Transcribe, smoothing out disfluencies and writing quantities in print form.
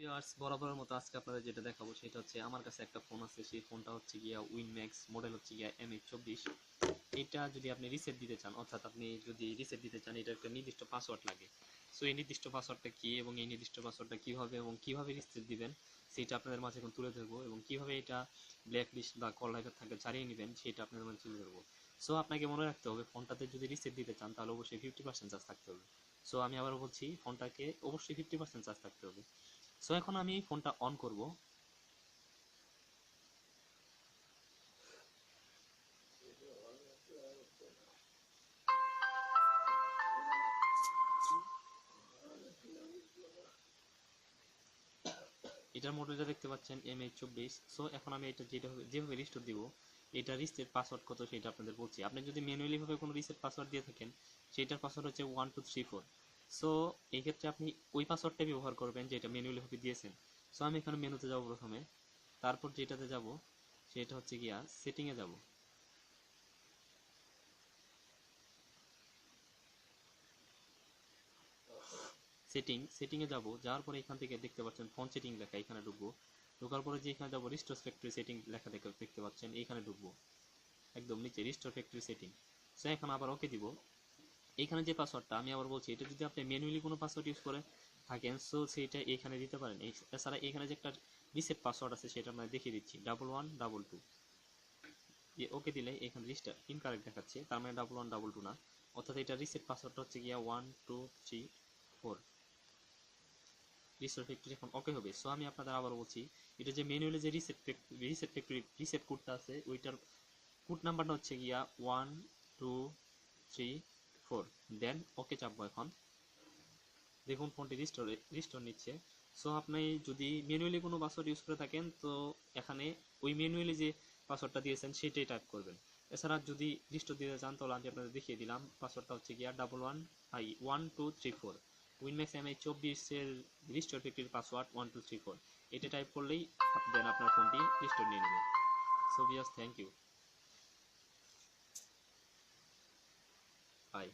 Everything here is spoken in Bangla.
ভিউয়ার্স, বরাবরের মতো আজকে আপনাদের যেটা দেখাবো সেটা হচ্ছে আমার কাছে একটা ফোন আছে। সেই ফোনটা হচ্ছে গিয়া উইনম্যাক্স, মডেল হচ্ছে গিয়া mh24। এটা যদি আপনি রিসেট দিতে চান, অর্থাৎ আপনি যদি রিসেট দিতে চান, এটা একটা নির্দিষ্ট পাসওয়ার্ড লাগে। সো এই নির্দিষ্ট পাসওয়ার্ডটা কি এবং এই নির্দিষ্ট পাসওয়ার্ডটা কিভাবে এবং কিভাবে রিসেট দিবেন সেটা আপনাদের মাঝে এখন তুলে ধরবো, এবং কিভাবে এটা ব্ল্যাক লিস্ট বা কল লাইকার থাকে ছাড়িয়ে নেবেন সেটা আপনাদের মাঝে তুলে ধরবো। সো আপনাকে মনে রাখতে হবে, ফোনটাতে যদি রিসেট দিতে চান তাহলে অবশ্যই 50% চার্জ থাকতে হবে। সো আমি আবার বলছি, ফোনটাকে অবশ্যই 50% চার্জ থাকতে হবে। সো এখন আমি ফোনটা অন করব। এটার মডেলটা দেখতে পাচ্ছেন mh24। সো এখন আমি এটা যেভাবে রিস্টোর দিব, এটা রিসেট পাসওয়ার্ড কত সেটা আপনাদের বলছি। আপনি যদি ম্যানুয়ালি ভাবে কোনো রিসেট পাসওয়ার্ড দিয়ে থাকেন, সেটার পাসওয়ার্ড হচ্ছে 1234। সো এই ক্ষেত্রে আপনি ওই পাসওয়ার্ডটা ব্যবহার করবেন যেটা ম্যানুয়ালি ভাবে দিয়েছেন। সো আমি এখানে মেনুতে যাব প্রথমে, তারপর যেটাতে যাব সেটা হচ্ছে গিয়া সেটিংয়ে যাব। সেটিংয়ে যাব, যাওয়ার পরে এখান থেকে দেখতে পাচ্ছেন ফোন সেটিং লেখা, এখানে ঢুকবো। ঢোকার পরে যে এখানে যাবো রিস্টোর ফ্যাক্টরি সেটিং লেখা দেখতে পাচ্ছেন, এইখানে ঢুকবো একদম নিচে রিস্টোর ফ্যাক্টরি সেটিং। সো এখন আবার ওকে দিব। এইখানে যে পাসওয়ার্ডটা আমি আবার বলছি, এটা যদি আপনি ম্যানুয়ালি কোনো পাসওয়ার্ড ইউজ করে থাকেন সো সেইটা এইখানে দিতে পারেন। এছাড়া এখানে যে একটা রিসেট পাসওয়ার্ড আছে সেটা আমরা দেখিয়ে দিচ্ছি, 1122 দিয়ে ওকে দিলে এখানে রিস্টার ইনকারেক্ট দেখাচ্ছে, তার মানে 1122 না, অর্থাৎ এটা রিসেট পাসওয়ার্ডটা হচ্ছে গিয়া 1234। রিস্টোর ফ্যাক্টরি এখন ওকে হবে। সো আমি আপনাদের আবার বলছি, এটা যে ম্যানুয়ালি যে রিসেট কোডটা আছে, ওইটার কোড নাম্বারটা হচ্ছে গিয়া 1234। দেন ওকে চাপবো। এখন দেখুন ফোনটি রিস্টোর নিচ্ছে। সো আপনি যদি ম্যানুয়ালি কোনো পাসওয়ার্ড ইউজ করে থাকেন তো এখানে ওই ম্যানুয়ালি যে পাসওয়ার্ডটা দিয়েছেন সেটাই টাইপ করবেন। এছাড়া যদি রিস্টোর দিতে চান তাহলে আমি আপনাদের দেখিয়ে দিলাম, পাসওয়ার্ডটা হচ্ছে গিয়া 1234। উইনম্যাক্স mh24 রিস্টোর ফ্যাক্টরির পাসওয়ার্ড 1234, এটা টাইপ করলেই দেন আপনার ফোনটি রিস্টোর নিয়ে নেবে। So viewers, thank you, by.